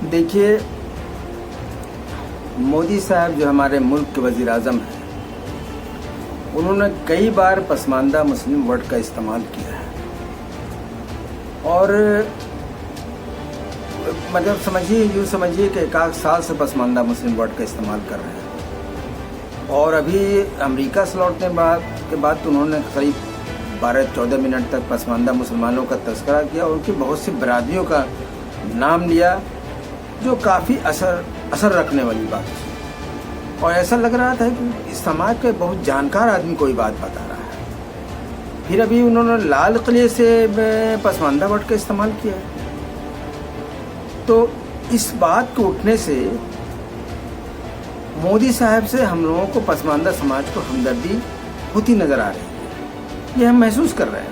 देखिए, मोदी साहब जो हमारे मुल्क के वज़ीर आज़म हैं, उन्होंने कई बार पसमानदा मुस्लिम वर्ड का इस्तेमाल किया है और मतलब यूँ समझिए कि एक आध साल से पसमानदा मुस्लिम वर्ड का इस्तेमाल कर रहे हैं। और अभी अमेरिका से लौटने के बाद तो उन्होंने करीब 12-14 मिनट तक पसमानदा मुसलमानों का तज़किरा किया और उनकी बहुत सी बरादरियों का नाम लिया, जो काफ़ी असर रखने वाली बात थी। और ऐसा लग रहा था कि इस समाज के बहुत जानकार आदमी कोई बात बता रहा है। फिर अभी उन्होंने लाल किले से पसमानदा वर्ड का इस्तेमाल किया। तो इस बात को उठने से मोदी साहब से हम लोगों को पसमानदा समाज को हमदर्दी होती नज़र आ रही है, ये हम महसूस कर रहे हैं।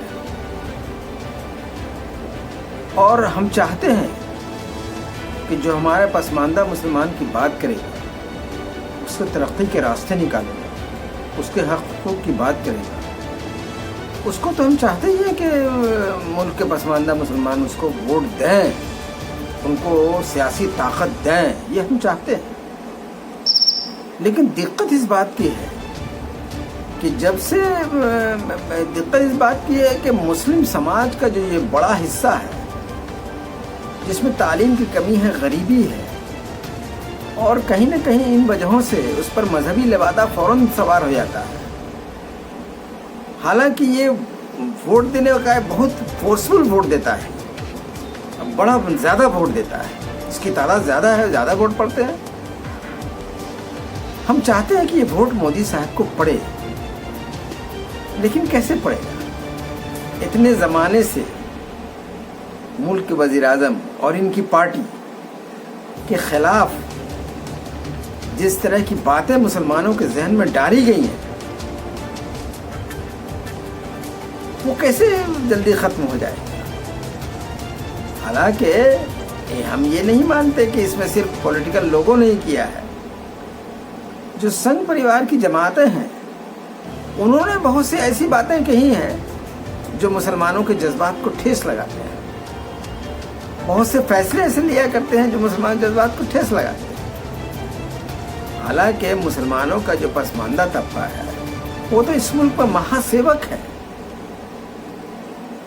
और हम चाहते हैं कि जो हमारे पसमानदा मुसलमान की बात करेगा, उसको तरक्की के रास्ते निकालेगा, उसके हक़ों की बात करेगा, उसको तो हम चाहते ही हैं कि मुल्क के पसमानदा मुसलमान उसको वोट दें, उनको सियासी ताकत दें, ये हम चाहते हैं। लेकिन दिक्कत इस बात की है कि दिक्कत इस बात की है कि मुस्लिम समाज का जो ये बड़ा हिस्सा है, जिसमें तालीम की कमी है, गरीबी है, और कहीं ना कहीं इन वजहों से उस पर मजहबी लिबादा फ़ौरन सवार हो जाता है। हालांकि ये वोट देने का बहुत फोर्सफुल वोट देता है, बड़ा ज़्यादा वोट देता है, इसकी तादाद ज़्यादा है, ज़्यादा वोट पड़ते हैं। हम चाहते हैं कि ये वोट मोदी साहब को पड़े, लेकिन कैसे पड़ेगा? इतने ज़माने से मुल्क के वज़ीर आज़म और इनकी पार्टी के ख़िलाफ़ जिस तरह की बातें मुसलमानों के जहन में डाली गई हैं, वो कैसे जल्दी ख़त्म हो जाए? हालांकि हम ये नहीं मानते कि इसमें सिर्फ पॉलिटिकल लोगों ने ही किया है। जो संघ परिवार की जमातें हैं, उन्होंने बहुत सी ऐसी बातें कही हैं जो मुसलमानों के जज्बात को ठेस लगाते हैं। बहुत से फैसले ऐसे लिया करते हैं जो मुसलमान जज्बात को ठेस लगाते हैं। हालांकि मुसलमानों का जो पसमानदा तबका है, वो तो इस मुल्क पर महासेवक है।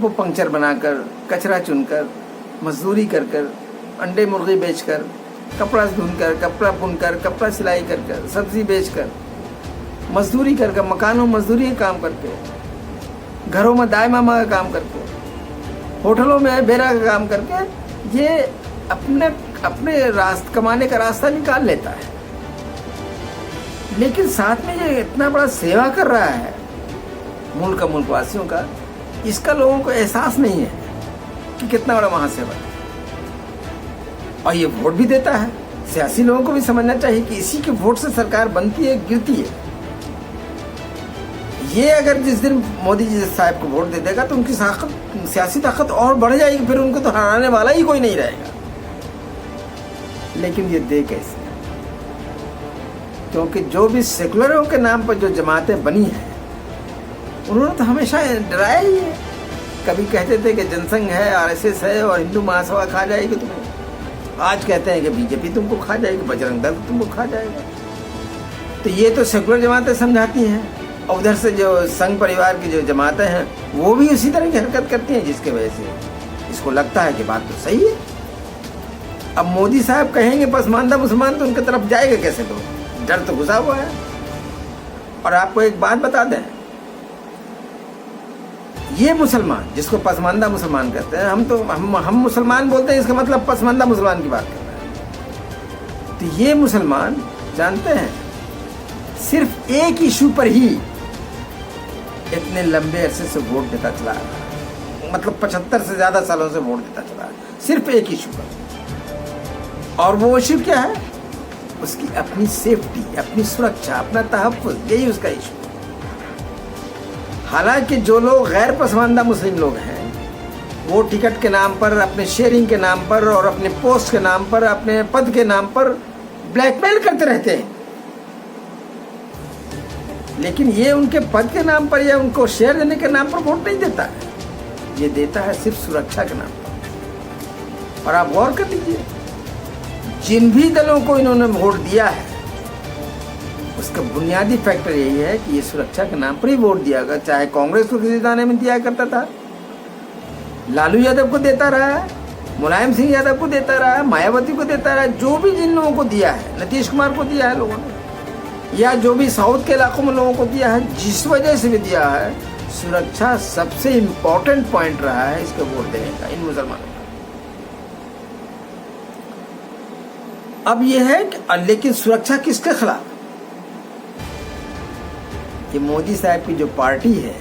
वो पंक्चर बनाकर, कचरा चुनकर, मजदूरी कर कर, अंडे मुर्गी बेचकर, कपड़ा धुनकर, कपड़ा बुनकर, कपड़ा सिलाई कर कर, सब्जी बेचकर, मजदूरी कर कर, मकानों मजदूरी का काम करके, घरों में दाई मामा का काम करके, होटलों में बेरा का काम करके, ये अपने कमाने का रास्ता निकाल लेता है। लेकिन साथ में ये इतना बड़ा सेवा कर रहा है मुल्क वासियों का, इसका लोगों को एहसास नहीं है कि कितना बड़ा महासेवक है। और ये वोट भी देता है। सियासी लोगों को भी समझना चाहिए कि इसी के वोट से सरकार बनती है, गिरती है। ये अगर जिस दिन मोदी जी साहब को वोट दे देगा तो उनकी सियासी ताकत और बढ़ जाएगी, फिर उनको तो हराने वाला ही कोई नहीं रहेगा। लेकिन ये दे कैसे? क्योंकि जो भी सेकुलरों के नाम पर जो जमातें बनी हैं, उन्होंने तो हमेशा डराया ही है। कभी कहते थे कि जनसंघ है, आरएसएस है और हिंदू महासभा खा जाएगी तुम्हें। आज कहते हैं कि बीजेपी तुमको खा जाएगी, बजरंग दल तुमको खा जाएगा। तो ये तो सेकुलर जमातें समझाती हैं, और उधर से जो संघ परिवार की जो जमातें हैं, वो भी उसी तरह की हरकत करती हैं, जिसके वजह से इसको लगता है कि बात तो सही है। अब मोदी साहब कहेंगे पसमानदा मुसलमान, तो उनकी तरफ जाएगा कैसे? लोग डर तो घुसा हुआ है। और आपको एक बात बता दें, ये मुसलमान जिसको पसमानदा मुसलमान कहते हैं, हम मुसलमान बोलते हैं, इसका मतलब पसमानदा मुसलमान की बात कर रहे हैं। तो ये मुसलमान जानते हैं, सिर्फ एक इशू पर ही इतने लंबे अरसे से वोट देता चला आ रहा है, मतलब 75 से ज्यादा सालों से वोट देता चला, सिर्फ एक इशू पर। और वो इशू क्या है? उसकी अपनी सेफ्टी, अपनी सुरक्षा, अपना तहफ़्फ़ुज़, यही उसका इशू। हालांकि जो लोग गैर पसमानदा मुस्लिम लोग हैं, वो टिकट के नाम पर, अपने शेयरिंग के नाम पर और अपने पोस्ट के नाम पर, अपने पद के नाम पर ब्लैकमेल करते रहते हैं। लेकिन ये उनके पद के नाम पर या उनको शेयर देने के नाम पर वोट नहीं देता है, ये देता है सिर्फ सुरक्षा के नाम पर। और आप गौर कर लीजिए, जिन भी दलों को इन्होंने वोट दिया है उसका बुनियादी फैक्टर यही है कि ये सुरक्षा के नाम पर ही वोट दिया गया। चाहे कांग्रेस को किसी दाने में दिया करता था, लालू यादव को देता रहा है, मुलायम सिंह यादव को देता रहा है, मायावती को देता रहा है, जो भी जिन लोगों को दिया है, नीतीश कुमार को दिया है लोगों ने, या जो भी साउथ के इलाकों में लोगों को दिया है, जिस वजह से भी दिया है, सुरक्षा सबसे इम्पोर्टेंट पॉइंट रहा है इसके वोट देने का इन मुसलमानों का। अब यह है कि लेकिन सुरक्षा किसके खिलाफ? कि मोदी साहब की जो पार्टी है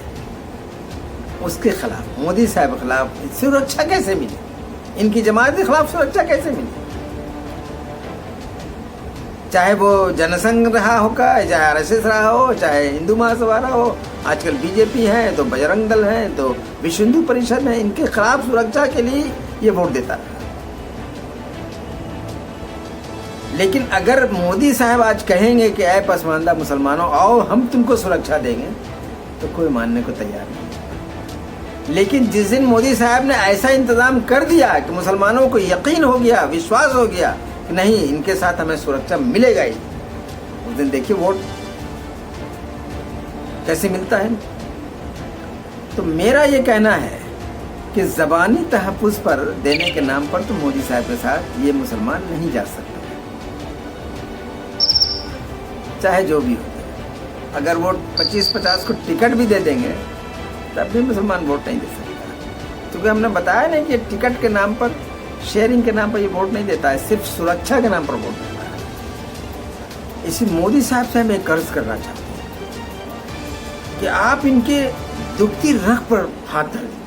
उसके खिलाफ, मोदी साहब के खिलाफ सुरक्षा कैसे मिली? इनकी जमात के खिलाफ सुरक्षा कैसे मिली? चाहे वो जनसंघ रहा होगा, चाहे आरएसएस रहा हो, चाहे हिंदू महासभा रहा हो, आजकल बीजेपी है तो बजरंग दल है तो विश्व हिंदू परिषद है, इनके खिलाफ सुरक्षा के लिए ये वोट देता रहा। लेकिन अगर मोदी साहब आज कहेंगे कि ऐ पसमानदा मुसलमानों आओ हम तुमको सुरक्षा देंगे, तो कोई मानने को तैयार नहीं। लेकिन जिस दिन मोदी साहब ने ऐसा इंतजाम कर दिया कि मुसलमानों को यकीन हो गया, विश्वास हो गया कि नहीं इनके साथ हमें सुरक्षा मिलेगा ही, उस दिन देखिए वोट कैसे मिलता है। तो मेरा ये कहना है कि ज़बानी तहफ़्फ़ुज़ पर देने के नाम पर तो मोदी साहब के साथ ये मुसलमान नहीं जा सकते, चाहे जो भी हो। अगर वोट 25-50 को टिकट भी दे देंगे तब भी मुसलमान वोट नहीं दे सकता, क्योंकि हमने बताया नहीं कि टिकट के नाम पर, शेयरिंग के नाम पर ये वोट नहीं देता है, सिर्फ सुरक्षा के नाम पर वोट देता है। इसी मोदी साहब से हम एक कर्ज करना चाहते हैं कि आप इनके दुखती रख पर हाथ धर लीजिए,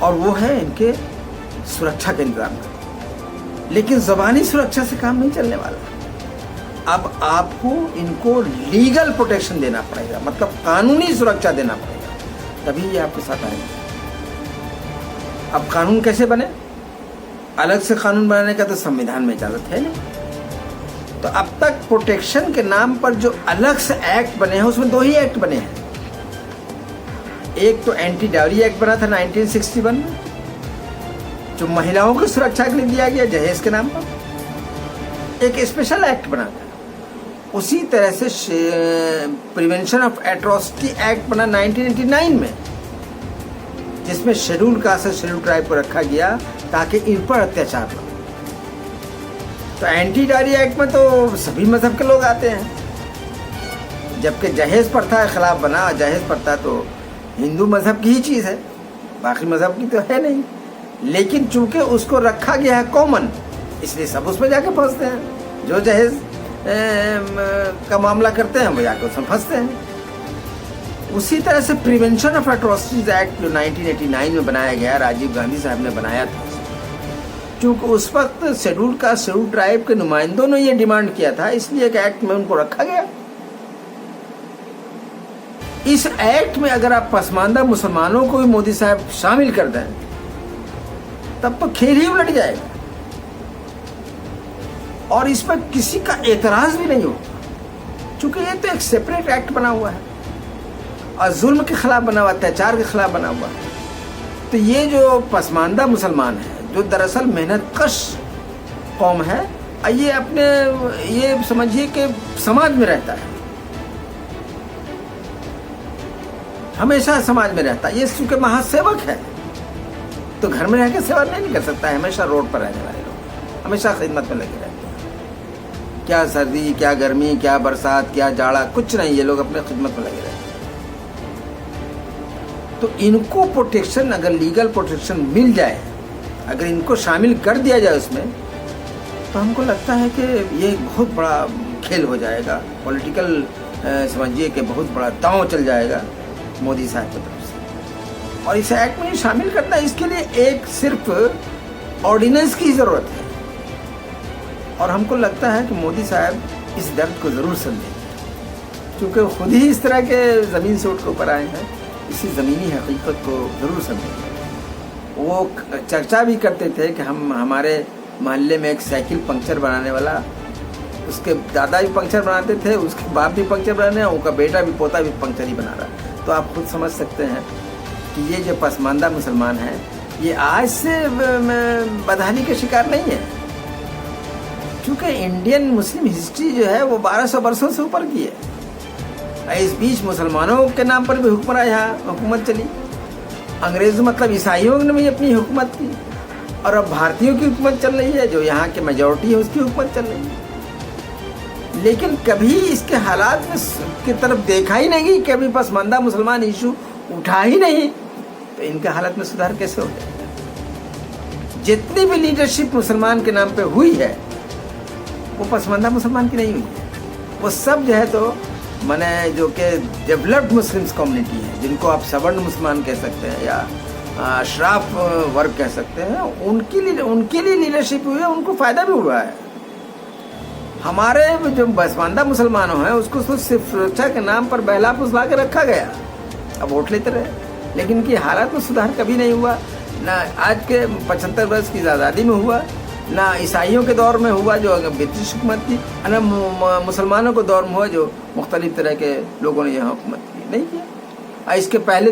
और वो है इनके सुरक्षा का इंतजाम करें। लेकिन ज़बानी सुरक्षा से काम नहीं चलने वाला। अब आपको इनको लीगल प्रोटेक्शन देना पड़ेगा, मतलब कानूनी सुरक्षा देना पड़ेगा, तभी ये आपके साथ आएंगे। अब कानून कैसे बने? अलग से कानून बनाने का तो संविधान में इजाजत है नहीं। तो अब तक प्रोटेक्शन के नाम पर जो अलग से एक्ट बने हैं उसमें 2 ही एक्ट बने हैं। एक तो एंटी डाउरी एक्ट बना था 1961 में, जो महिलाओं की सुरक्षा के लिए दिया गया जहेज के नाम पर। एक स्पेशल एक्ट बना था, उसी तरह से प्रिवेंशन ऑफ एट्रोसिटी एक्ट बना 1989 में, जिसमें शेड्यूल कास्ट और शेड्यूल ट्राइब को रखा गया ताकि इन पर अत्याचार न हो। तो एंटी डाउरी एक्ट में तो सभी मजहब के लोग आते हैं, जबकि जहेज प्रथा के खिलाफ बना। जहेज प्रथा तो हिंदू मजहब की ही चीज़ है, बाकी मजहब की तो है नहीं। लेकिन चूंकि उसको रखा गया है कॉमन, इसलिए सब उसमें जाके फंसते हैं। जो जहेज का मामला करते हैं वो जाके उसमें फंसते हैं। उसी तरह से प्रिवेंशन ऑफ एट्रोसिटीज एक्ट जो 1989 में बनाया गया, राजीव गांधी साहब ने बनाया था, चूंकि उस वक्त शेड्यूल कास्ट शेड्यूल ट्राइब के नुमाइंदों ने ये डिमांड किया था, इसलिए एक एक्ट में उनको रखा गया। इस एक्ट में अगर आप पसमानदा मुसलमानों को भी मोदी साहब शामिल कर दें तब तो खेल ही उलट जाएगा, और इस पर किसी का एतराज भी नहीं होगा, क्योंकि ये तो एक सेपरेट एक्ट बना हुआ है और जुल्म के खिलाफ बना हुआ, अत्याचार के खिलाफ बना हुआ है। तो ये जो पसमानदा मुसलमान है, जो दरअसल मेहनत कश कौम है, ये अपने ये समझिए कि समाज में रहता है, हमेशा समाज में रहता है। ये चूंकि महासेवक है तो घर में रहकर सेवा नहीं कर सकता है। हमेशा रोड पर रहने वाले लोग हमेशा खिदमत में लगे रहते हैं, क्या सर्दी, क्या गर्मी, क्या बरसात, क्या जाड़ा, कुछ नहीं, ये लोग अपने खिदमत में लगे रहते हैं। तो इनको प्रोटेक्शन, अगर लीगल प्रोटेक्शन मिल जाए, अगर इनको शामिल कर दिया जाए उसमें, तो हमको लगता है कि ये बहुत बड़ा खेल हो जाएगा, पॉलिटिकल समझिए कि बहुत बड़ा दांव चल जाएगा मोदी साहब की तरफ से। और इस एक्ट में शामिल करना, इसके लिए एक सिर्फ ऑर्डिनेंस की ज़रूरत है, और हमको लगता है कि मोदी साहब इस दर्द को ज़रूर समझेंगे, क्योंकि खुद ही इस तरह के ज़मीन से उठ कर ऊपर आए हैं, इसी ज़मीनी हकीकत को ज़रूर समझेंगे। वो चर्चा भी करते थे कि हमारे मोहल्ले में एक साइकिल पंक्चर बनाने वाला, उसके दादा भी पंक्चर बनाते थे, उसके बाप भी पंक्चर बनाने, उनका बेटा भी, पोता भी पंक्चर ही बना रहा। तो आप खुद समझ सकते हैं कि ये जो पसमानदा मुसलमान हैं ये आज से बदहाली का शिकार नहीं है, क्योंकि इंडियन मुस्लिम हिस्ट्री जो है वो 1200 वर्षों से ऊपर की है। इस बीच मुसलमानों के नाम पर भी यहाँ हुकूमत चली, अंग्रेज मतलब ईसाइयों ने भी अपनी हुकूमत की, और अब भारतीयों की हुकूमत चल रही है, जो यहाँ की मेजॉरिटी है उसकी हुकूमत चल रही है। लेकिन कभी इसके हालात में की तरफ देखा ही नहीं, कभी पसमानदा मुसलमान इशू उठा ही नहीं, तो इनके हालत में सुधार कैसे हो जाएगा? जितनी भी लीडरशिप मुसलमान के नाम पे हुई है वो पसमानदा मुसलमान की नहीं हुई है, वो सब जो है तो माने जो कि डेवलप्ड मुस्लिम्स कम्युनिटी है, जिनको आप सवर्ण मुसलमान कह सकते हैं या अशराफ वर्ग कह सकते हैं, उनके लिए लीडरशिप हुई है, उनको फायदा भी हुआ है। हमारे जो पसमानदा मुसलमान हैं उसको तो सिर्फ सुरक्षा के नाम पर बहला फुसला के रखा गया, अब वोट लेते रहे, लेकिन इनकी हालत में सुधार कभी नहीं हुआ। ना आज के 75 वर्ष की आज़ादी में हुआ, ना ईसाइयों के दौर में हुआ जो ब्रिटिश हुकूमत थी, ना मुसलमानों के दौर में हुआ जो मुख्तलिफ तरह के लोगों ने यहाँ हुकूमत की नहीं किया। इसके पहले